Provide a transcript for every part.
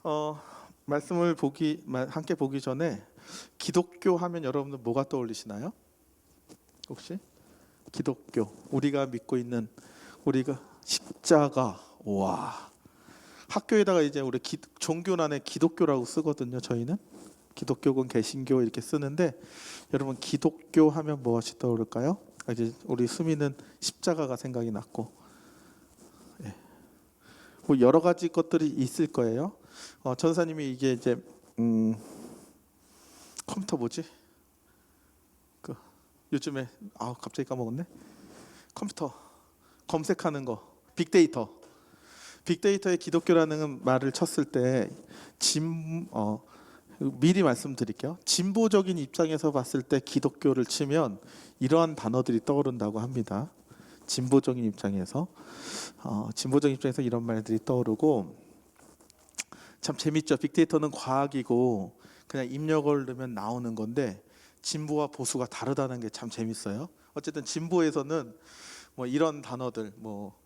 어, 말씀을 함께 보기 전에 기독교 하면 여러분들 뭐가 떠올리시나요? 혹시 기독교, 우리가 믿고 있는 우리가 십자가. 와, 학교에다가 이제 우리 종교란에 기독교라고 쓰거든요. 저희는 기독교건 개신교 이렇게 쓰는데, 여러분 기독교 하면 무엇이 떠오를까요? 이제 우리 수미는 십자가가 생각이 났고, 예. 뭐 여러 가지 것들이 있을 거예요. 전사님이 이게 이제 컴퓨터 뭐지? 그 요즘에 갑자기 까먹었네. 컴퓨터 검색하는 거, 빅데이터에 기독교라는 말을 쳤을 때 미리 말씀드릴게요. 진보적인 입장에서 봤을 때 기독교를 치면 이러한 단어들이 떠오른다고 합니다. 진보적인 입장에서 이런 말들이 떠오르고, 참 재밌죠. 빅데이터는 과학이고 그냥 입력을 넣으면 나오는 건데, 진보와 보수가 다르다는 게 참 재밌어요. 어쨌든 진보에서는 뭐 이런 단어들, 뭐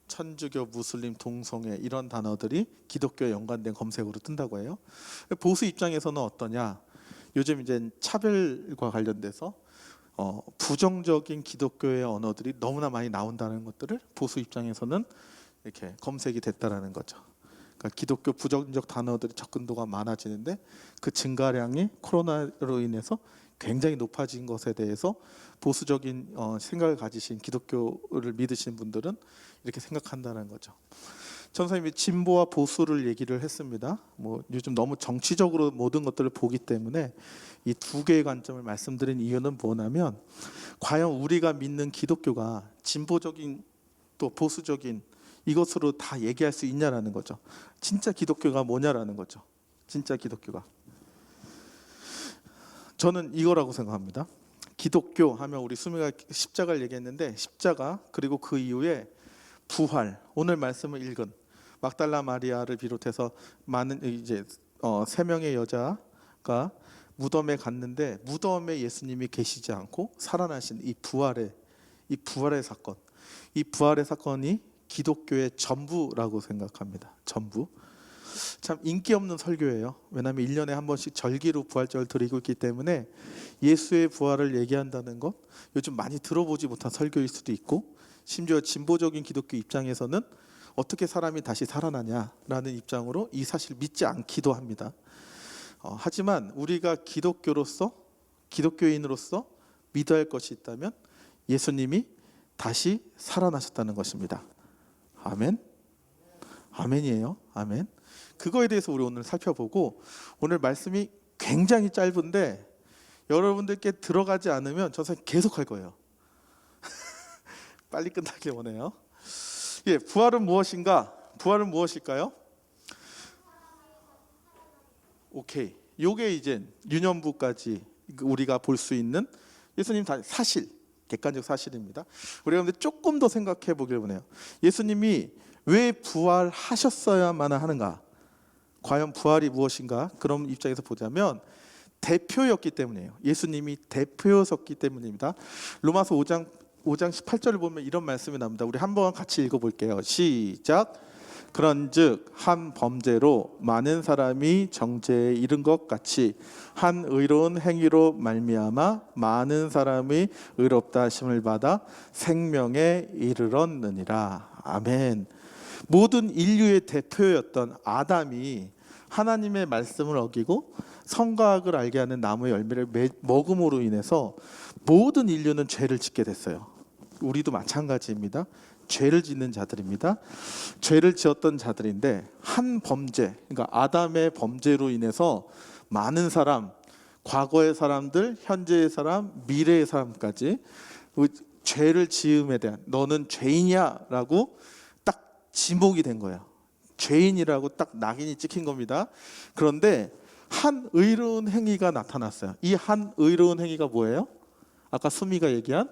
천주교, 무슬림, 동성애 이런 단어들이 기독교에 연관된 검색어로 뜬다고 해요. 보수 입장에서는 어떠냐? 요즘 이제 차별과 관련돼서 부정적인 기독교의 언어들이 너무나 많이 나온다는 것들을 보수 입장에서는 이렇게 검색이 됐다라는 거죠. 그러니까 기독교 부정적 단어들이 접근도가 많아지는데, 그 증가량이 코로나로 인해서 굉장히 높아진 것에 대해서 보수적인 생각을 가지신 기독교를 믿으신 분들은 이렇게 생각한다는 거죠. 전사님이 진보와 보수를 얘기를 했습니다. 뭐 요즘 너무 정치적으로 모든 것들을 보기 때문에 이 두 개의 관점을 말씀드린 이유는 뭐냐면, 과연 우리가 믿는 기독교가 진보적인 또 보수적인 이것으로 다 얘기할 수 있냐라는 거죠. 진짜 기독교가 뭐냐라는 거죠. 진짜 기독교가. 저는 이거라고 생각합니다. 기독교 하면 우리 수미가 십자가를 얘기했는데, 십자가 그리고 그 이후에 부활. 오늘 말씀을 읽은 막달라 마리아를 비롯해서 많은 이제 세 명의 여자가 무덤에 갔는데, 무덤에 예수님이 계시지 않고 살아나신 이 부활의 사건. 이 부활의 사건이 기독교의 전부라고 생각합니다. 전부. 참 인기 없는 설교예요. 왜냐하면 1년에 한 번씩 절기로 부활절을 드리고 있기 때문에 예수의 부활을 얘기한다는 것, 요즘 많이 들어보지 못한 설교일 수도 있고, 심지어 진보적인 기독교 입장에서는 어떻게 사람이 다시 살아나냐라는 입장으로 이 사실 믿지 않기도 합니다. 하지만 우리가 기독교인으로서 믿어야 할 것이 있다면 예수님이 다시 살아나셨다는 것입니다. 아멘. 아멘이에요. 아멘. 그거에 대해서 우리 오늘 살펴보고, 오늘 말씀이 굉장히 짧은데 여러분들께 들어가지 않으면 저 선생님 계속 할 거예요. 빨리 끝나길 원해요. 예, 부활은 무엇인가? 부활은 무엇일까요? 오케이. 요게 이제 유년부까지 우리가 볼 수 있는 예수님 다 사실, 객관적 사실입니다. 우리가 근데 조금 더 생각해 보길 원해요. 예수님이 왜 부활하셨어야만 하는가? 과연 부활이 무엇인가? 그런 입장에서 보자면 대표였기 때문이에요. 예수님이 대표였기 때문입니다. 로마서 5장 18절을 보면 이런 말씀이 나옵니다. 우리 한번 같이 읽어볼게요. 시작. 그런즉 한 범죄로 많은 사람이 정죄에 이른 것 같이 한 의로운 행위로 말미암아 많은 사람이 의롭다 하심을 받아 생명에 이르렀느니라. 아멘. 모든 인류의 대표였던 아담이 하나님의 말씀을 어기고 성과학을 알게 하는 나무의 열매를 먹음으로 인해서 모든 인류는 죄를 짓게 됐어요. 우리도 마찬가지입니다. 죄를 짓는 자들입니다. 죄를 지었던 자들인데, 한 범죄, 그러니까 아담의 범죄로 인해서 많은 사람, 과거의 사람들, 현재의 사람, 미래의 사람까지 죄를 지음에 대한, 너는 죄인이야 라고 딱 지목이 된 거예요. 죄인이라고 딱 낙인이 찍힌 겁니다. 그런데 한 의로운 행위가 나타났어요. 이 한 의로운 행위가 뭐예요? 아까 수미가 얘기한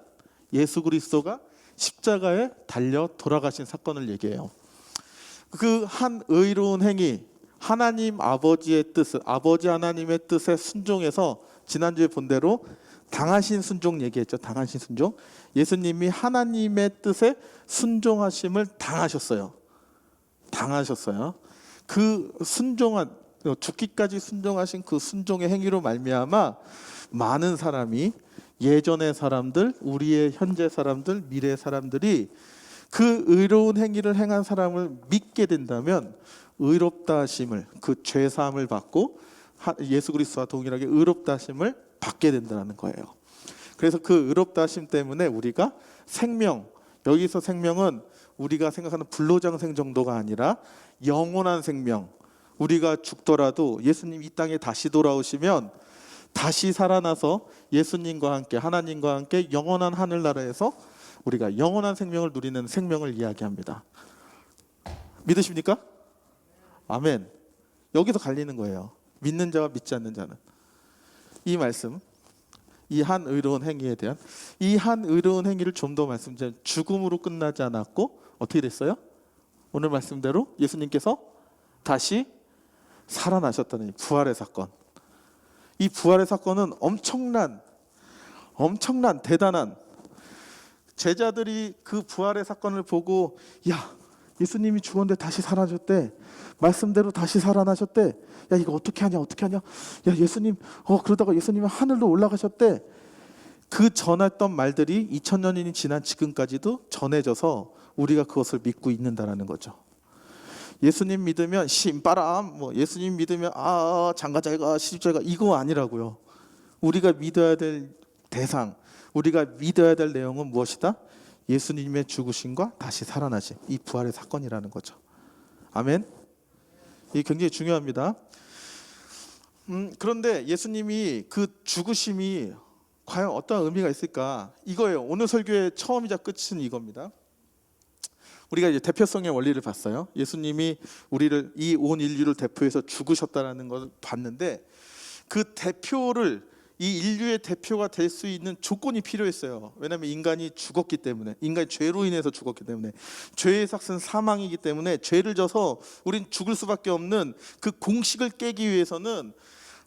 예수 그리스도가 십자가에 달려 돌아가신 사건을 얘기해요. 그 한 의로운 행위, 하나님 아버지의 뜻, 아버지 하나님의 뜻에 순종해서, 지난주에 본 대로 당하신 순종 얘기했죠. 당하신 순종. 예수님이 하나님의 뜻에 순종하심을 당하셨어요. 그 순종한 죽기까지 순종하신 그 순종의 행위로 말미암아 많은 사람이 예전의 사람들, 우리의 현재 사람들, 미래 사람들이 그 의로운 행위를 행한 사람을 믿게 된다면 의롭다 하심을, 그 죄 사함을 받고 예수 그리스도와 동일하게 의롭다 하심을 받게 된다는 거예요. 그래서 그 의롭다 하심 때문에 우리가 생명, 여기서 생명은 우리가 생각하는 불로장생 정도가 아니라 영원한 생명, 우리가 죽더라도 예수님 이 땅에 다시 돌아오시면 다시 살아나서 예수님과 함께, 하나님과 함께 영원한 하늘나라에서 우리가 영원한 생명을 누리는 생명을 이야기합니다. 믿으십니까? 아멘. 여기서 갈리는 거예요. 믿는 자와 믿지 않는 자는. 이 말씀, 이 한 의로운 행위에 대한, 이 한 의로운 행위를 좀 더 말씀드리면 죽음으로 끝나지 않았고 어떻게 됐어요? 오늘 말씀대로 예수님께서 다시 살아나셨다는 부활의 사건. 이 부활의 사건은 엄청난 대단한, 제자들이 그 부활의 사건을 보고 야, 예수님이 죽었는데 다시 살아나셨대, 말씀대로 다시 살아나셨대, 야 이거 어떻게 하냐, 야 예수님 그러다가 예수님이 하늘로 올라가셨대. 그 전했던 말들이 2000년이 지난 지금까지도 전해져서 우리가 그것을 믿고 있는다라는 거죠. 예수님 믿으면 신바람, 예수님 믿으면 장가잘가 시집잘가, 이거 아니라고요. 우리가 믿어야 될 대상, 우리가 믿어야 될 내용은 무엇이다? 예수님의 죽으심과 다시 살아나신 이 부활의 사건이라는 거죠. 아멘. 이게 굉장히 중요합니다. 그런데 예수님이 그 죽으심이 과연 어떤 의미가 있을까? 이거예요. 오늘 설교의 처음이자 끝은 이겁니다. 우리가 이제 대표성의 원리를 봤어요. 예수님이 우리를, 이 온 인류를 대표해서 죽으셨다는 걸 봤는데, 그 대표를, 이 인류의 대표가 될 수 있는 조건이 필요했어요. 왜냐하면 인간이 죽었기 때문에, 인간이 죄로 인해서 죽었기 때문에, 죄의 삭은 사망이기 때문에 죄를 져서 우린 죽을 수밖에 없는 그 공식을 깨기 위해서는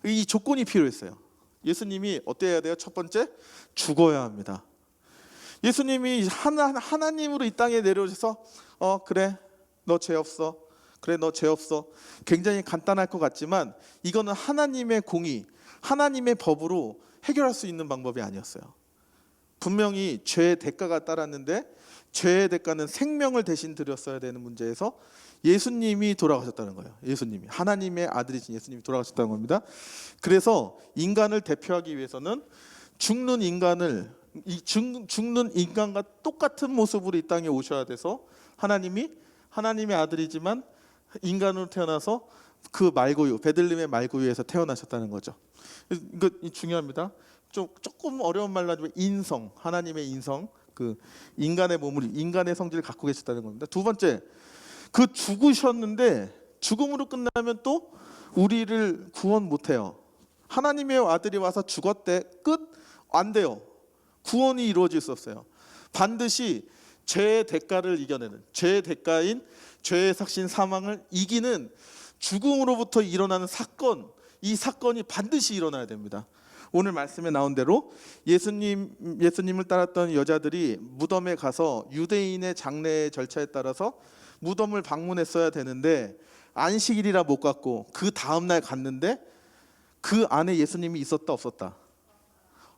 이 조건이 필요했어요. 예수님이 어때야 돼요? 첫 번째, 죽어야 합니다. 예수님이 하나님으로 이 땅에 내려오셔서 그래 너 죄 없어, 그래 너 죄 없어, 굉장히 간단할 것 같지만 이거는 하나님의 공의, 하나님의 법으로 해결할 수 있는 방법이 아니었어요. 분명히 죄의 대가가 따랐는데 죄의 대가는 생명을 대신 드렸어야 되는 문제에서 예수님이 돌아가셨다는 거예요. 예수님이, 하나님의 아들이신 예수님이 돌아가셨다는 겁니다. 그래서 인간을 대표하기 위해서는 죽는 인간을, 죽는 인간과 똑같은 모습으로 이 땅에 오셔야 돼서 하나님이, 하나님의 아들이지만 인간으로 태어나서 그 말구유, 베들레헴의 말구유에서 태어나셨다는 거죠. 이거 중요합니다. 조금 어려운 말로 하지만 인성, 하나님의 인성, 그 인간의 몸을, 인간의 성질을 갖고 계셨다는 겁니다. 두 번째, 그 죽으셨는데 죽음으로 끝나면 또 우리를 구원 못해요. 하나님의 아들이 와서 죽었대, 끝? 안 돼요. 구원이 이루어질 수 없어요. 반드시 죄의 대가를 이겨내는, 죄의 대가인 죄의 삭신 사망을 이기는 죽음으로부터 일어나는 사건, 이 사건이 반드시 일어나야 됩니다. 오늘 말씀에 나온 대로 예수님을 따랐던 여자들이 무덤에 가서 유대인의 장례 절차에 따라서 무덤을 방문했어야 되는데 안식일이라 못 갔고 그 다음날 갔는데 그 안에 예수님이 있었다 없었다?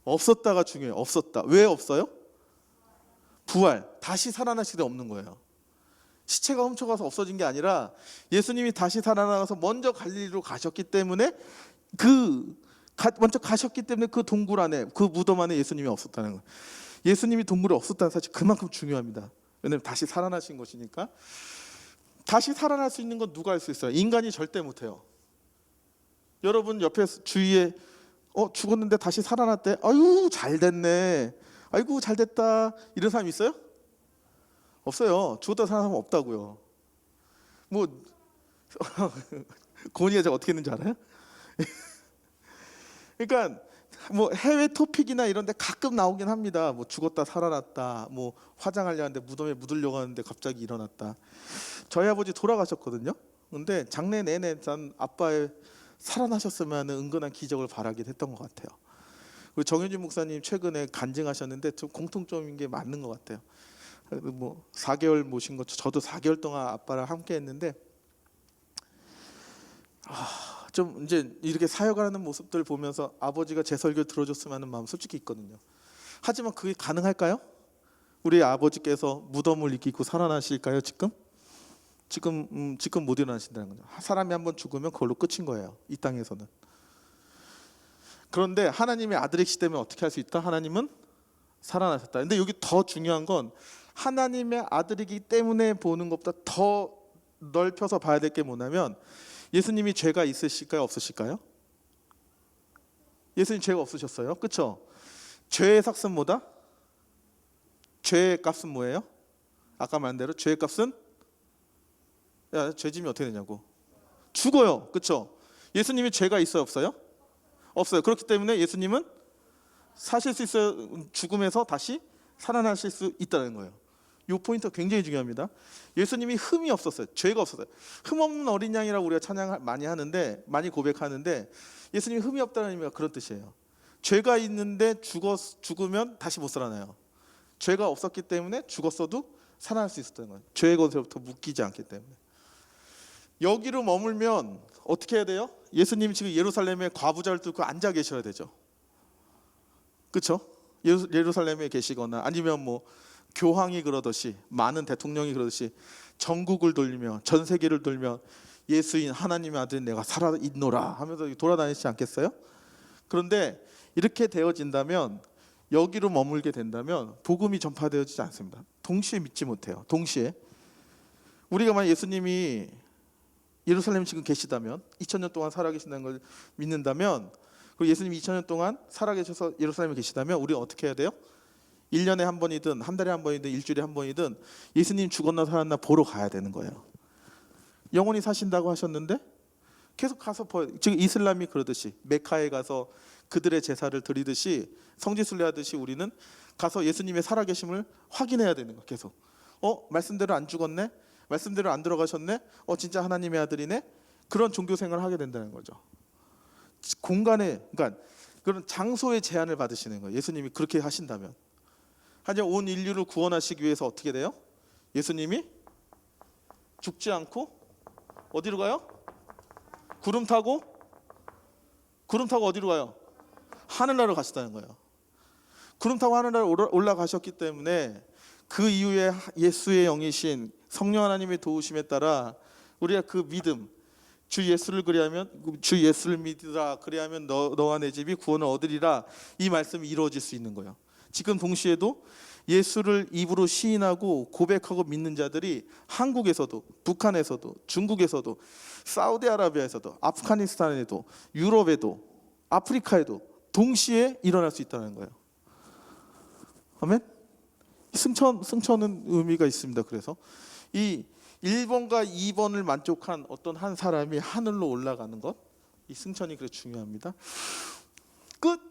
없었다가 중요해요. 없었다. 왜 없어요? 부활, 다시 살아나실 때 없는 거예요. 시체가 훔쳐가서 없어진 게 아니라 예수님이 다시 살아나서 먼저 갈릴리로 가셨기 때문에 먼저 가셨기 때문에 그 동굴 안에, 그 무덤 안에 예수님이 없었다는 거예요. 예수님이 동굴에 없었다는 사실 그만큼 중요합니다. 왜냐하면 다시 살아나신 것이니까. 다시 살아날 수 있는 건 누가 할 수 있어요? 인간이 절대 못해요. 여러분 옆에 주위에 죽었는데 다시 살아났대, 아유 잘 됐네, 아이고 잘 됐다, 이런 사람 있어요? 없어요. 죽었다 살아난 사람 없다고요. 고은이가 제가 어떻게 했는지 알아요? 그러니까 해외 토픽이나 이런 데 가끔 나오긴 합니다. 죽었다 살아났다, 화장하려 하는데 무덤에 묻으려고 하는데 갑자기 일어났다. 저희 아버지 돌아가셨거든요. 근데 장래 내내 전 아빠의 살아나셨으면 하는 은근한 기적을 바라긴 했던 것 같아요. 그리고 정윤진 목사님 최근에 간증하셨는데 좀 공통점인 게 맞는 것 같아요. 4개월 모신 것, 저도 4개월 동안 아빠랑 함께 했는데 좀 이제 이렇게 사역하는 모습들 보면서 아버지가 제 설교 들어줬으면 하는 마음 솔직히 있거든요. 하지만 그게 가능할까요? 우리 아버지께서 무덤을 이기고 살아나실까요? 지금 못 일어나신다는 거죠. 사람이 한번 죽으면 그걸로 끝인 거예요. 이 땅에서는. 그런데 하나님의 아들이시기 때문에 어떻게 할 수 있다? 하나님은 살아나셨다. 근데 여기 더 중요한 건 하나님의 아들이기 때문에 보는 것보다 더 넓혀서 봐야 될 게 뭐냐면 예수님이 죄가 있으실까요? 없으실까요? 예수님 죄가 없으셨어요. 그렇죠? 죄의 삭은 뭐다? 죄의 값은 뭐예요? 아까 말한 대로 죄의 값은 죄짐이 어떻게 되냐고. 죽어요. 그렇죠? 예수님이 죄가 있어요? 없어요? 없어요. 그렇기 때문에 예수님은 사실 수 있어요. 죽음에서 다시 살아나실 수 있다는 거예요. 이 포인트가 굉장히 중요합니다. 예수님이 흠이 없었어요. 죄가 없었어요. 흠 없는 어린 양이라고 우리가 찬양 많이 하는데, 많이 고백하는데 예수님이 흠이 없다는 의미가 그런 뜻이에요. 죄가 있는데 죽으면 다시 못 살아나요. 죄가 없었기 때문에 죽었어도 살아날 수 있었다는 거예요. 죄의 것으로부터 묶이지 않기 때문에. 여기로 머물면 어떻게 해야 돼요? 예수님이 지금 예루살렘에 과부자를 뚫고 앉아 계셔야 되죠. 그렇죠? 예루살렘에 계시거나 아니면 뭐 교황이 그러듯이, 많은 대통령이 그러듯이 전국을 돌리며 전 세계를 돌며 예수인 하나님의 아들 내가 살아있노라 하면서 돌아다니지 않겠어요? 그런데 이렇게 되어진다면, 여기로 머물게 된다면 복음이 전파되어지지 않습니다. 동시에 믿지 못해요. 동시에 우리가 만약 예수님이 예루살렘에 지금 계시다면, 2000년 동안 살아계신다는 걸 믿는다면, 그리고 예수님이 2000년 동안 살아계셔서 예루살렘에 계시다면 우리가 어떻게 해야 돼요? 1년에 한 번이든 한 달에 한 번이든 일주일에 한 번이든 예수님 죽었나 살았나 보러 가야 되는 거예요. 영원히 사신다고 하셨는데 계속 가서 지금 이슬람이 그러듯이 메카에 가서 그들의 제사를 드리듯이 성지순례하듯이 우리는 가서 예수님의 살아계심을 확인해야 되는 거예요. 계속 말씀대로 안 죽었네, 말씀대로 안 들어가셨네, 진짜 하나님의 아들이네. 그런 종교 생활을 하게 된다는 거죠. 공간에, 그러니까 그런 장소의 제한을 받으시는 거예요. 예수님이 그렇게 하신다면. 하지만 온 인류를 구원하시기 위해서 어떻게 돼요? 예수님이 죽지 않고 어디로 가요? 구름 타고 어디로 가요? 하늘나라로 가셨다는 거예요. 구름 타고 하늘나라로 올라가셨기 때문에 그 이후에 예수의 영이신 성령 하나님의 도우심에 따라 우리가 그 믿음, 주 예수를 믿으라 그리하면 너와 내 집이 구원을 얻으리라, 이 말씀이 이루어질 수 있는 거예요. 지금 동시에도 예수를 입으로 시인하고 고백하고 믿는 자들이 한국에서도, 북한에서도, 중국에서도, 사우디아라비아에서도, 아프가니스탄에도, 유럽에도, 아프리카에도 동시에 일어날 수 있다는 거예요. 아멘. 승천은 의미가 있습니다. 그래서 이 1번과 2번을 만족한 어떤 한 사람이 하늘로 올라가는 것, 이 승천이 그래 중요합니다. 끝.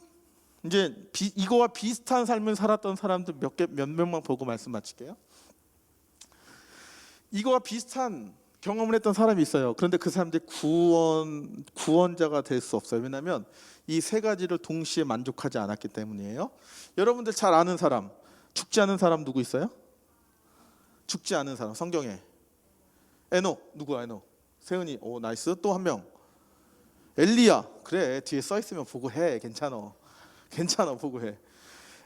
이제 이거와 비슷한 삶을 살았던 사람들 몇 명만 보고 말씀 마칠게요. 이거와 비슷한 경험을 했던 사람이 있어요. 그런데 그 사람들이 구원자가 될 수 없어요. 왜냐하면 이 세 가지를 동시에 만족하지 않았기 때문이에요. 여러분들 잘 아는 사람, 죽지 않은 사람 누구 있어요? 죽지 않은 사람 성경에 에녹. 누구야? 에녹. 세은이. 오, 나이스. 또 한 명. 엘리야. 그래, 뒤에 써 있으면 보고 해. 괜찮아 보고 해.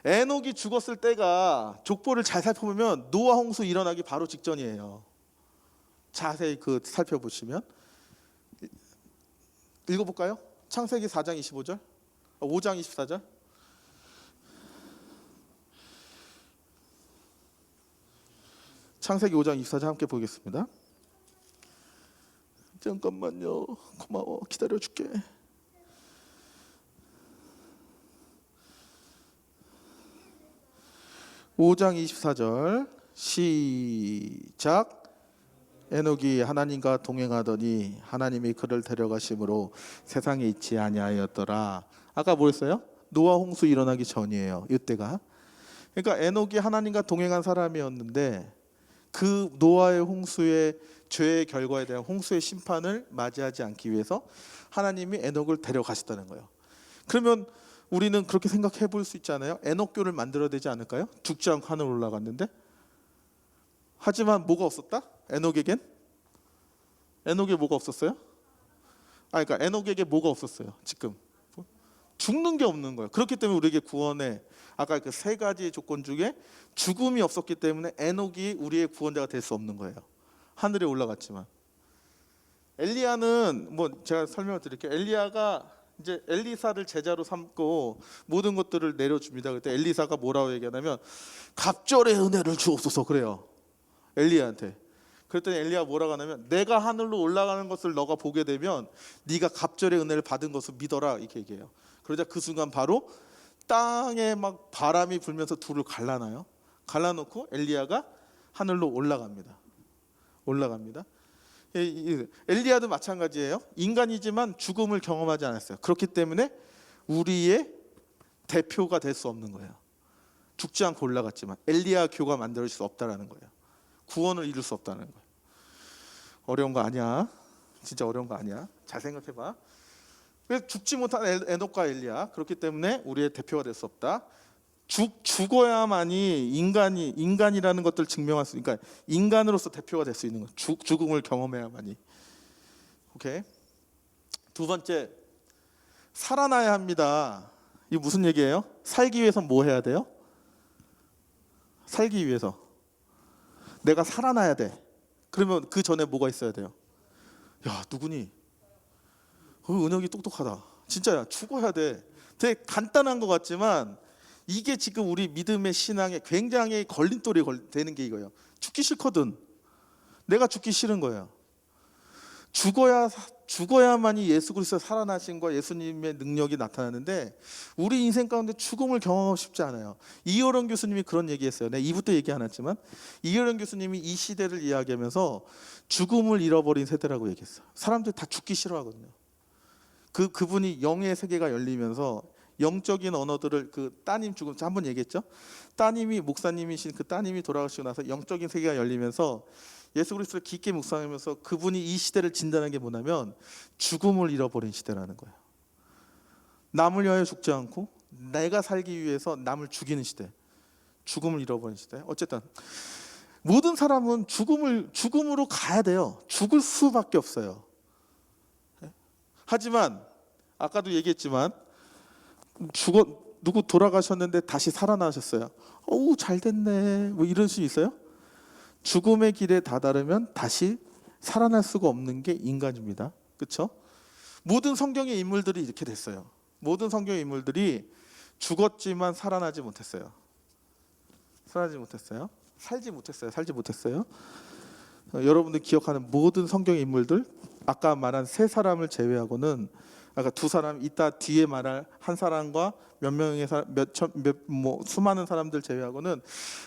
에녹이 죽었을 때가 족보를 잘 살펴보면 노아 홍수 일어나기 바로 직전이에요. 자세히 살펴보시면. 읽어볼까요? 창세기 4장 25절, 5장 24절. 창세기 5장 24절 함께 보겠습니다. 잠깐만요. 고마워. 기다려줄게. (5장 24절) 시작. 에녹이 하나님과 동행하더니 하나님이 그를 데려가심으로 세상에 있지 아니하였더라. 아까 뭐였어요? 노아 홍수 일어나기 전이에요. 이때가. 그러니까 에녹이 하나님과 동행한 사람이었는데 그 노아의 홍수의 죄의 결과에 대한 홍수의 심판을 맞이하지 않기 위해서 하나님이 에녹을 데려가셨다는 거예요. 그러면 우리는 그렇게 생각해 볼 수 있잖아요. 에녹교를 만들어야 되지 않을까요? 죽지 않고 하늘 올라갔는데. 하지만 뭐가 없었다? 에녹에 뭐가 없었어요? 그러니까 에녹에게 뭐가 없었어요? 지금 죽는 게 없는 거예요. 그렇기 때문에 우리에게 구원에 아까 그 세 가지 조건 중에 죽음이 없었기 때문에 에녹이 우리의 구원자가 될 수 없는 거예요. 하늘에 올라갔지만 엘리야는 뭐 제가 설명을 드릴게요. 엘리야가 이제 엘리사를 제자로 삼고 모든 것들을 내려줍니다. 그때 엘리사가 뭐라고 얘기하냐면 갑절의 은혜를 주옵소서 그래요. 엘리야한테. 그랬더니 엘리야가 뭐라고 하냐면 내가 하늘로 올라가는 것을 너가 보게 되면 네가 갑절의 은혜를 받은 것을 믿어라 이렇게 얘기해요. 그러자 그 순간 바로 땅에 막 바람이 불면서 둘을 갈라놔요. 갈라놓고 엘리야가 하늘로 올라갑니다. 엘리야도 마찬가지예요. 인간이지만 죽음을 경험하지 않았어요. 그렇기 때문에 우리의 대표가 될 수 없는 거예요. 죽지 않고 올라갔지만 엘리야 교가 만들어질 수 없다라는 거예요. 구원을 이룰 수 없다는 거예요. 어려운 거 아니야. 진짜 어려운 거 아니야. 잘 생각해봐. 그래서 죽지 못한 에녹과 엘리야, 그렇기 때문에 우리의 대표가 될 수 없다. 죽어야만이 인간이라는 것들을 증명할 수, 그러니까 인간으로서 대표가 될 수 있는 거. 죽음을 경험해야만이. 오케이. 두 번째, 살아나야 합니다. 이게 무슨 얘기예요? 살기 위해서 뭐 해야 돼요? 살기 위해서 내가 살아나야 돼. 그러면 그 전에 뭐가 있어야 돼요? 야, 누구니? 은혁이 똑똑하다. 진짜야, 죽어야 돼. 되게 간단한 것 같지만 이게 지금 우리 믿음의 신앙에 굉장히 걸림돌이 되는 게 이거예요. 죽기 싫거든. 내가 죽기 싫은 거예요. 죽어야만이 예수 그리스도 살아나신과 예수님의 능력이 나타나는데 우리 인생 가운데 죽음을 경험하고 싶지 않아요. 이효령 교수님이 그런 얘기했어요. 내가 2부 때 얘기 안 했지만 이효령 교수님이 이 시대를 이야기하면서 죽음을 잃어버린 세대라고 얘기했어요. 사람들이 다 죽기 싫어하거든요. 그분이 영의 세계가 열리면서 영적인 언어들을 그 따님 죽음 한번 얘기했죠. 따님이 목사님이신 그 따님이 돌아가시고 나서 영적인 세계가 열리면서 예수 그리스도를 깊게 묵상하면서 그분이 이 시대를 진단한 게 뭐냐면 죽음을 잃어버린 시대라는 거예요. 남을 위하여 죽지 않고 내가 살기 위해서 남을 죽이는 시대, 죽음을 잃어버린 시대. 어쨌든 모든 사람은 죽음으로 가야 돼요. 죽을 수밖에 없어요. 하지만 아까도 얘기했지만 누구 돌아가셨는데 다시 살아나셨어요. 어우 잘 됐네. 뭐 이런 수 있어요? 죽음의 길에 다다르면 다시 살아날 수가 없는 게 인간입니다. 그렇죠? 모든 성경의 인물들이 이렇게 됐어요. 모든 성경의 인물들이 죽었지만 살아나지 못했어요. 살지 못했어요. 여러분들 기억하는 모든 성경의 인물들, 아까 말한 세 사람을 제외하고는, 아까 두 사람, 이따 뒤에 말할 한 사람과 몇 명의 사람, 수많은 사람들 제외하고는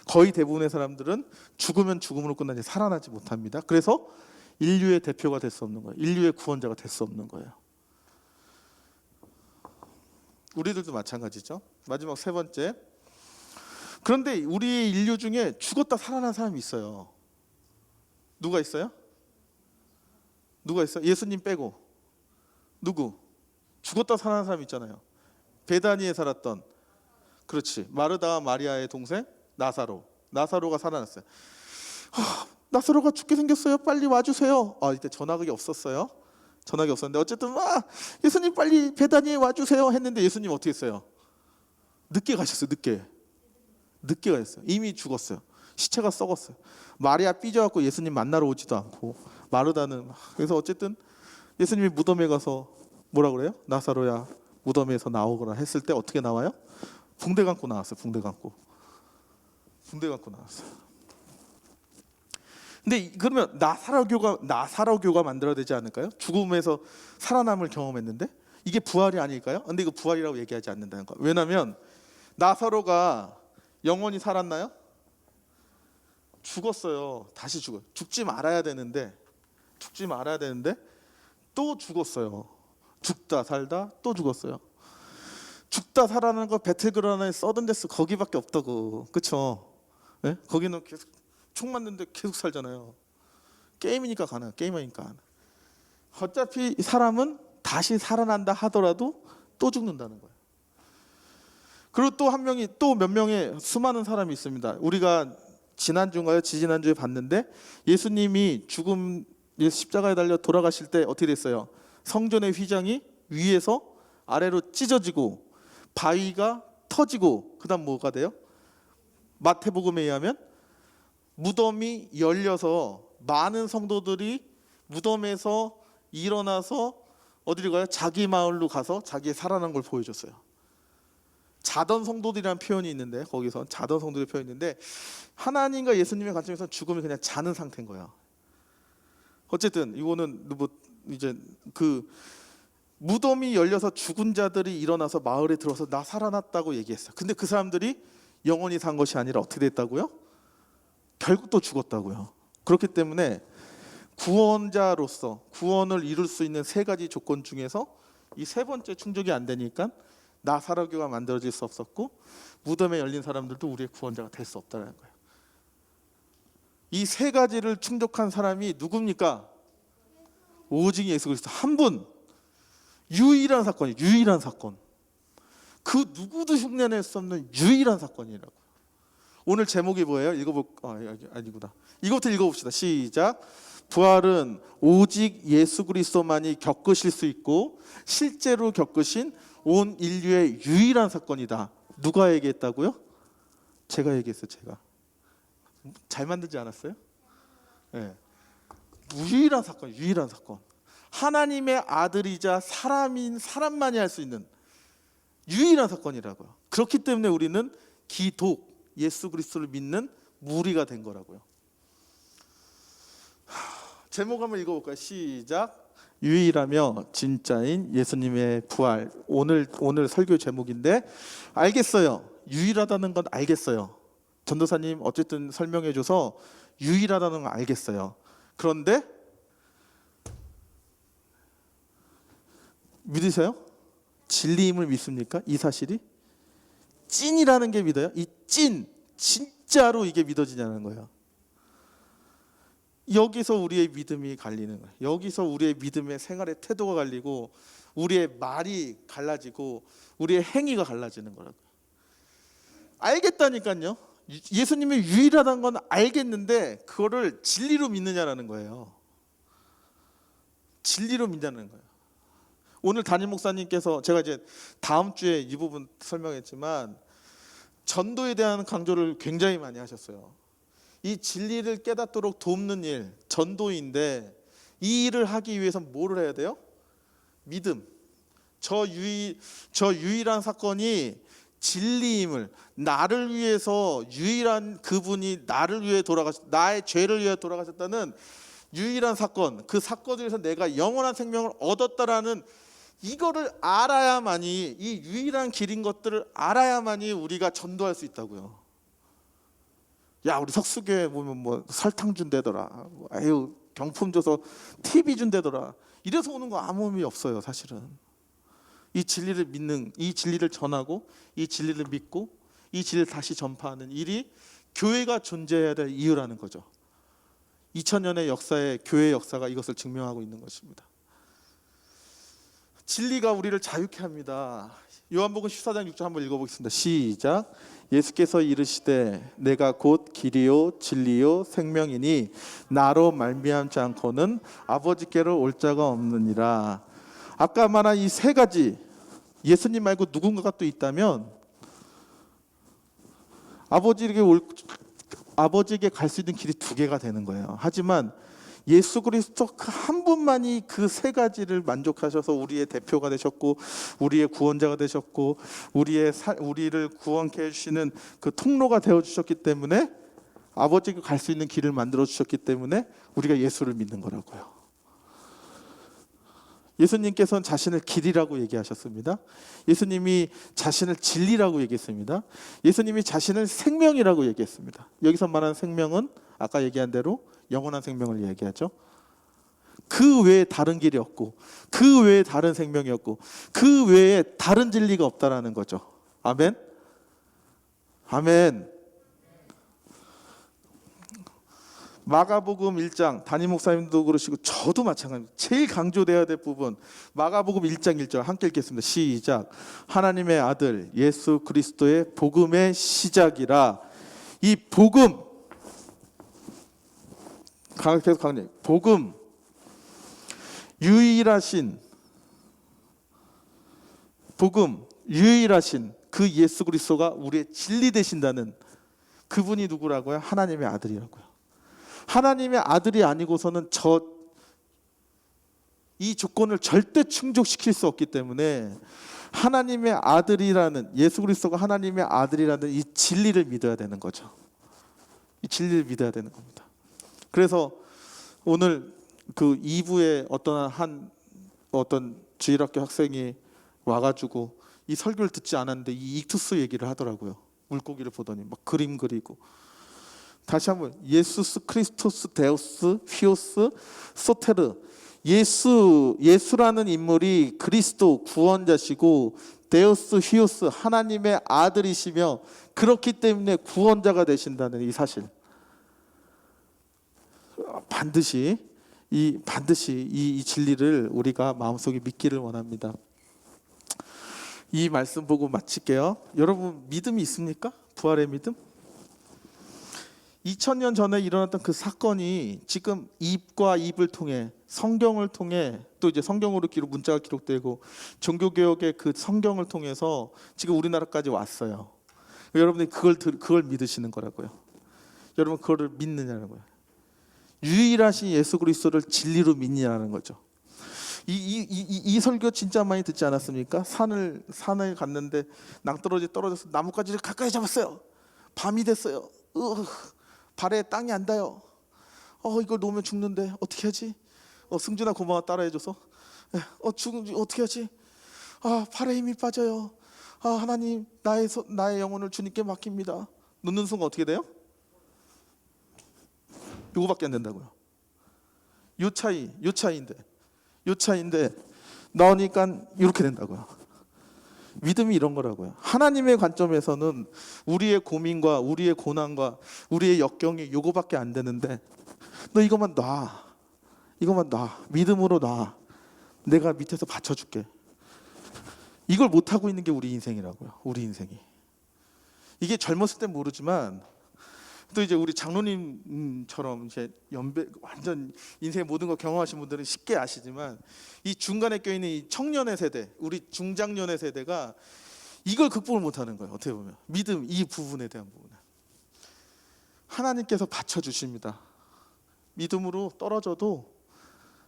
거의 대부분의 사람들은 죽으면 죽음으로 끝나지 살아나지 못합니다. 그래서 인류의 대표가 될 수 없는 거예요. 인류의 구원자가 될 수 없는 거예요. 우리들도 마찬가지죠. 마지막 세 번째. 그런데 우리 인류 중에 죽었다 살아난 사람이 있어요. 누가 있어요? 예수님 빼고. 누구? 죽었다 살아난 사람 있잖아요. 베다니에 살았던, 그렇지, 마르다와 마리아의 동생 나사로가 살아났어요. 나사로가 죽게 생겼어요. 빨리 와주세요. 이때 전화기 없었어요. 전화기 없었는데 어쨌든 예수님 빨리 베다니에 와주세요 했는데 예수님 어떻게 했어요? 늦게 가셨어요. 늦게 가셨어요. 이미 죽었어요. 시체가 썩었어요. 마리아 삐져갖고 예수님 만나러 오지도 않고, 마르다는, 그래서 어쨌든 예수님이 무덤에 가서 뭐라 그래요? 나사로야 무덤에서 나오거라 했을 때 어떻게 나와요? 붕대 감고 나왔어요. 붕대 감고 나왔어요. 근데 그러면 나사로교가 만들어야 되지 않을까요? 죽음에서 살아남을 경험했는데 이게 부활이 아닐까요? 근데 이거 부활이라고 얘기하지 않는다는 거예요. 왜냐하면 나사로가 영원히 살았나요? 죽었어요. 다시 죽어요. 죽지 말아야 되는데 또 죽었어요. 죽다 살다 또 죽었어요. 죽다 살아나는 거 배틀그라운드에 서든데스 거기밖에 없다고. 그렇죠? 네? 거기는 계속 총 맞는데 계속 살잖아요. 게임이니까 가능. 게임이니까. 어차피 사람은 다시 살아난다 하더라도 또 죽는다는 거예요. 그리고 또 한 명이, 또 몇 명의 수많은 사람이 있습니다. 우리가 지난주인가요? 지지난주에 봤는데 예수님이 십자가에 달려 돌아가실 때 어떻게 됐어요? 성전의 휘장이 위에서 아래로 찢어지고 바위가 터지고 그다음 뭐가 돼요? 마태복음에 의하면 무덤이 열려서 많은 성도들이 무덤에서 일어나서 어디로 가요? 자기 마을로 가서 자기의 살아난 걸 보여줬어요. 자던 성도들이라는 표현이 있는데 거기서 자던 성도들 표현이 있는데 하나님과 예수님의 관점에서 죽음이 그냥 자는 상태인 거야. 어쨌든 이거는 뭐 이제 그 무덤이 열려서 죽은 자들이 일어나서 마을에 들어서 나 살아났다고 얘기했어요. 근데 그 사람들이 영원히 산 것이 아니라 어떻게 됐다고요? 결국 또 죽었다고요. 그렇기 때문에 구원자로서 구원을 이룰 수 있는 세 가지 조건 중에서 이 세 번째 충족이 안 되니까 나사로교가 만들어질 수 없었고 무덤에 열린 사람들도 우리의 구원자가 될 수 없다는 거예요. 이 세 가지를 충족한 사람이 누굽니까? 오직 예수 그리스도 한 분. 유일한 사건이 유일한 사건. 그 누구도 흉내낼 수 없는 유일한 사건이라고. 오늘 제목이 뭐예요? 아니구나. 이것부터 읽어봅시다. 시작. 부활은 오직 예수 그리스도만이 겪으실 수 있고 실제로 겪으신 온 인류의 유일한 사건이다. 누가 얘기했다고요? 제가 얘기했어요. 제가. 잘 만들지 않았어요? 네. 유일한 사건, 유일한 사건. 하나님의 아들이자 사람만이 할 수 있는 유일한 사건이라고요. 그렇기 때문에 우리는 기독, 예수 그리스도를 믿는 무리가 된 거라고요. 제목 한번 읽어볼까요? 시작. 유일하며 진짜인 예수님의 부활. 오늘 설교 제목인데 알겠어요. 유일하다는 건 알겠어요. 전도사님 어쨌든 설명해줘서 유일하다는 건 알겠어요. 그런데 믿으세요? 진리임을 믿습니까? 이 사실이? 찐이라는 게 믿어요? 이 찐, 진짜로 이게 믿어지냐는 거예요. 여기서 우리의 믿음이 갈리는 거예요. 여기서 우리의 믿음의 생활의 태도가 갈리고 우리의 말이 갈라지고 우리의 행위가 갈라지는 거라고요. 알겠다니까요. 예수님이 유일하다는 건 알겠는데 그거를 진리로 믿느냐라는 거예요. 진리로 믿냐는 거예요. 오늘 담임 목사님께서 제가 이제 다음 주에 이 부분 설명했지만 전도에 대한 강조를 굉장히 많이 하셨어요. 이 진리를 깨닫도록 돕는 일, 전도인데 이 일을 하기 위해서 뭐를 해야 돼요? 믿음. 저 유일한 사건이 진리임을, 나를 위해서 유일한 그분이 나를 위해 나의 죄를 위해 돌아가셨다는 유일한 사건, 그 사건을 위해서 내가 영원한 생명을 얻었다라는 이거를 알아야만이, 이 유일한 길인 것들을 알아야만이 우리가 전도할 수 있다고요. 야, 우리 석수교회 보면 뭐 설탕 준대더라, 아유 경품 줘서 TV 준대더라, 이래서 오는 거 아무 의미 없어요. 사실은 이 진리를 믿는, 이 진리를 전하고 이 진리를 믿고 이 진리를 다시 전파하는 일이 교회가 존재해야 될 이유라는 거죠. 2000년의 역사에 교회의 역사가 이것을 증명하고 있는 것입니다. 진리가 우리를 자유케 합니다. 요한복음 14장 6절 한번 읽어보겠습니다. 시작. 예수께서 이르시되 내가 곧 길이요 진리요 생명이니 나로 말미암지 않고는 아버지께로 올 자가 없느니라. 아까 말한 이 세 가지, 예수님 말고 누군가가 또 있다면 아버지에게 갈 수 있는 길이 두 개가 되는 거예요. 하지만 예수 그리스도 한 분만이 그 세 가지를 만족하셔서 우리의 대표가 되셨고 우리의 구원자가 되셨고 우리를 구원케 해주시는 그 통로가 되어주셨기 때문에, 아버지에게 갈 수 있는 길을 만들어 주셨기 때문에 우리가 예수를 믿는 거라고요. 예수님께서는 자신을 길이라고 얘기하셨습니다. 예수님이 자신을 진리라고 얘기했습니다. 예수님이 자신을 생명이라고 얘기했습니다. 여기서 말하는 생명은 아까 얘기한 대로 영원한 생명을 얘기하죠. 그 외에 다른 길이 없고 그 외에 다른 생명이 없고 그 외에 다른 진리가 없다라는 거죠. 아멘. 아멘. 마가복음 1장, 담임 목사님도 그러시고 저도 마찬가지입니다. 제일 강조돼야 될 부분, 마가복음 1장 1절 함께 읽겠습니다. 시작. 하나님의 아들 예수 그리스도의 복음의 시작이라. 이 복음, 계속 강조해요. 복음, 유일하신 복음 유일하신 그 예수 그리스도가 우리의 진리 되신다는 그분이 누구라고요? 하나님의 아들이라고요. 하나님의 아들이 아니고서는 이 조건을 절대 충족시킬 수 없기 때문에 하나님의 아들이라는, 예수 그리스도가 하나님의 아들이라는 이 진리를 믿어야 되는 거죠. 이 진리를 믿어야 되는 겁니다. 그래서 오늘 그 2부에 어떤 주일학교 학생이 와가지고 이 설교를 듣지 않았는데 이 익투스 얘기를 하더라고요. 물고기를 보더니 막 그림 그리고. 다시 한번, 예수스 크리스토스 데우스 휘오스 소테르, 예수라는 인물이 그리스도 구원자시고 데우스 휘오스 하나님의 아들이시며 그렇기 때문에 구원자가 되신다는 이 사실, 반드시 이 진리를 우리가 마음속에 믿기를 원합니다. 이 말씀 보고 마칠게요. 여러분 믿음이 있습니까? 부활의 믿음? 2000년 전에 일어났던 그 사건이 지금 입과 입을 통해, 성경을 통해, 또 이제 성경으로 문자가 기록되고 종교개혁의 그 성경을 통해서 지금 우리나라까지 왔어요. 여러분들이 그걸 믿으시는 거라고요. 여러분 그거를 믿느냐고요. 유일하신 예수 그리스도를 진리로 믿느냐는 거죠. 이 설교 진짜 많이 듣지 않았습니까? 산을 갔는데 낭떠러지 떨어져서 나뭇가지를 가까이 잡았어요. 밤이 됐어요. 발에 땅이 안 닿아요. 이걸 놓으면 죽는데 어떻게 하지? 승준아 고마워, 따라해줘서. 어떻게 하지? 발에 힘이 빠져요. 하나님, 나의 영혼을 주님께 맡깁니다. 놓는 순간 어떻게 돼요? 요거밖에 안 된다고요. 요 차이인데 넣으니까 이렇게 된다고요. 믿음이 이런 거라고요. 하나님의 관점에서는 우리의 고민과 우리의 고난과 우리의 역경이 요거밖에 안 되는데, 너 이것만 놔. 믿음으로 놔. 내가 밑에서 받쳐줄게. 이걸 못하고 있는 게 우리 인생이라고요. 우리 인생이. 이게 젊었을 땐 모르지만 또 이제 우리 장로님처럼 이제 완전 인생의 모든 걸 경험하신 분들은 쉽게 아시지만, 이 중간에 껴있는 이 청년의 세대, 우리 중장년의 세대가 이걸 극복을 못하는 거예요. 어떻게 보면 믿음, 이 부분에 대한 부분은 하나님께서 받쳐주십니다. 믿음으로 떨어져도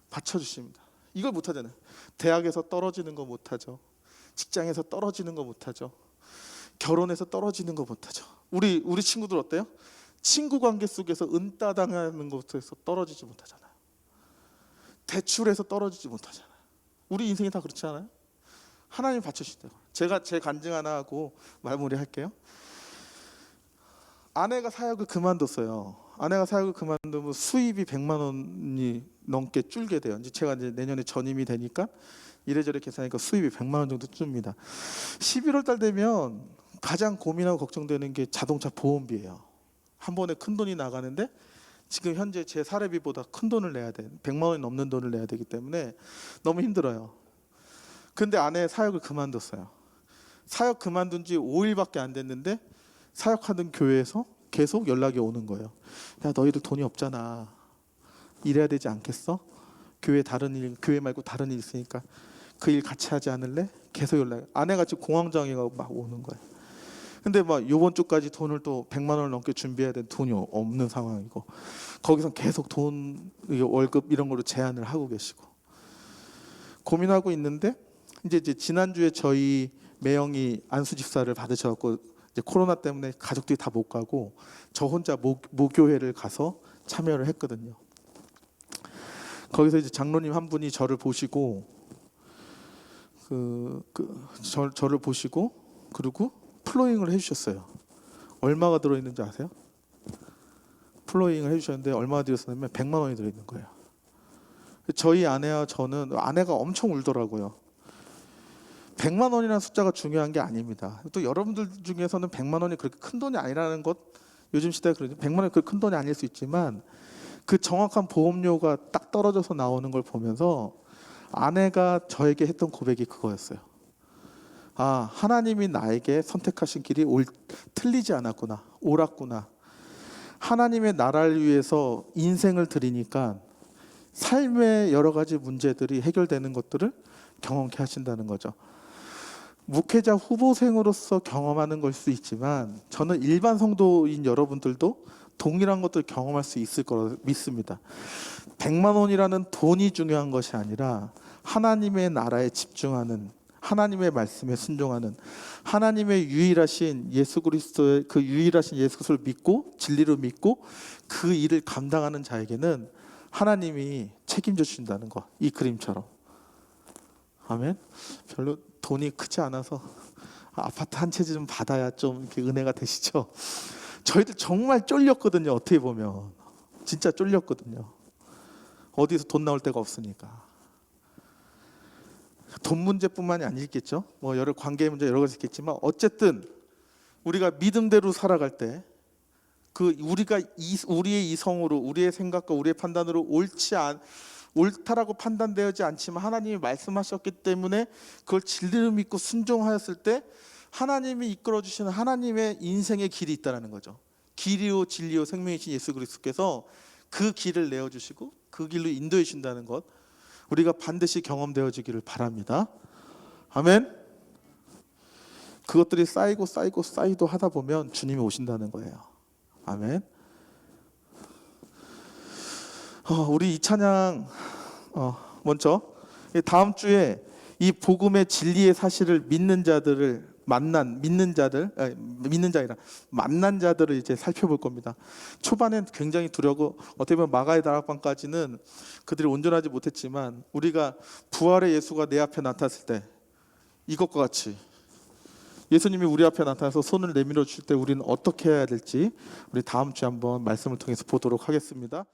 받쳐주십니다. 이걸 못하잖아요. 대학에서 떨어지는 거 못하죠. 직장에서 떨어지는 거 못하죠. 결혼해서 떨어지는 거 못하죠. 우리 친구들 어때요? 친구 관계 속에서 은따당하는 것에서 떨어지지 못하잖아요. 대출해서 떨어지지 못하잖아요. 우리 인생이 다 그렇지 않아요? 하나님 받쳐주신다고. 제가 제 간증 하나 하고 마무리할게요. 아내가 사역을 그만뒀어요. 아내가 사역을 그만두면 수입이 100만 원이 넘게 줄게 돼요. 제가 이제 내년에 전임이 되니까 이래저래 계산하니까 수입이 100만 원 정도 줍니다. 11월 달 되면 가장 고민하고 걱정되는 게 자동차 보험비예요. 한 번에 큰 돈이 나가는데 지금 현재 제 사례비보다 큰 돈을 내야 돼. 100만 원이 넘는 돈을 내야 되기 때문에 너무 힘들어요. 근데 아내 사역을 그만뒀어요. 사역 그만둔 지 5일밖에 안 됐는데 사역하는 교회에서 계속 연락이 오는 거예요. 야, 너희들 돈이 없잖아. 일해야 되지 않겠어? 교회 말고 다른 일 있으니까 그 일 같이 하지 않을래? 계속 연락. 아내가 지금 공황장애가 막 오는 거예요. 근데 막 요번 주까지 돈을 또 100만 원을 넘게 준비해야 되는 돈이 없는 상황이고, 거기서 계속 돈, 월급 이런 걸로 제한을 하고 계시고 고민하고 있는데, 이제 지난주에 저희 매형이 안수 집사를 받으셔갖고 이제 코로나 때문에 가족들이 다 못 가고 저 혼자 모교회를 가서 참여를 했거든요. 거기서 이제 장로님 한 분이 저를 보시고 저를 보시고 그리고 플로잉을 해주셨어요. 얼마가 들어있는지 아세요? 플로잉을 해주셨는데 얼마가 들었냐면 100만 원이 들어있는 거예요. 저희 아내와 저는, 아내가 엄청 울더라고요. 100만 원이라는 숫자가 중요한 게 아닙니다. 또 여러분들 중에서는 100만 원이 그렇게 큰 돈이 아니라는 것, 요즘 시대에 그러죠. 100만 원이 그렇게 큰 돈이 아닐 수 있지만 그 정확한 보험료가 딱 떨어져서 나오는 걸 보면서 아내가 저에게 했던 고백이 그거였어요. 하나님이 나에게 선택하신 길이 틀리지 않았구나, 옳았구나. 하나님의 나라를 위해서 인생을 드리니까 삶의 여러 가지 문제들이 해결되는 것들을 경험케 하신다는 거죠. 목회자 후보생으로서 경험하는 걸 수 있지만 저는 일반 성도인 여러분들도 동일한 것들 경험할 수 있을 거라 믿습니다. 100만 원이라는 돈이 중요한 것이 아니라 하나님의 나라에 집중하는, 하나님의 말씀에 순종하는, 하나님의 유일하신 예수 그리스도의 그 유일하신 예수 그리스도를 믿고 진리로 믿고 그 일을 감당하는 자에게는 하나님이 책임져 주신다는 것, 이 그림처럼. 아멘. 별로 돈이 크지 않아서 아파트 한 채 좀 받아야 좀 이렇게 은혜가 되시죠. 저희들 정말 쫄렸거든요. 어떻게 보면 진짜 쫄렸거든요. 어디서 돈 나올 데가 없으니까. 돈 문제뿐만이 아니겠죠. 뭐 여러 관계 문제 여러 가지 있겠지만 어쨌든 우리가 믿음대로 살아갈 때 그 우리가 우리의 이성으로, 우리의 생각과 우리의 판단으로 옳다라고 판단되지 않지만 하나님이 말씀하셨기 때문에 그걸 진리로 믿고 순종하였을 때 하나님이 이끌어 주시는 하나님의 인생의 길이 있다는 거죠. 길이요 진리요 생명이신 예수 그리스도께서 그 길을 내어 주시고 그 길로 인도해 주신다는 것, 우리가 반드시 경험되어지기를 바랍니다. 아멘. 그것들이 쌓이도 하다 보면 주님이 오신다는 거예요. 아멘. 우리 이 찬양 먼저 다음 주에 이 복음의 진리의 사실을 만난 자들을 이제 살펴볼 겁니다. 초반엔 굉장히 두려고 어떻게 보면 마가의 다락방까지는 그들이 온전하지 못했지만 우리가 부활의 예수가 내 앞에 나타났을 때 이것과 같이 예수님이 우리 앞에 나타나서 손을 내밀어 주실 때 우리는 어떻게 해야 될지 우리 다음 주에 한번 말씀을 통해서 보도록 하겠습니다.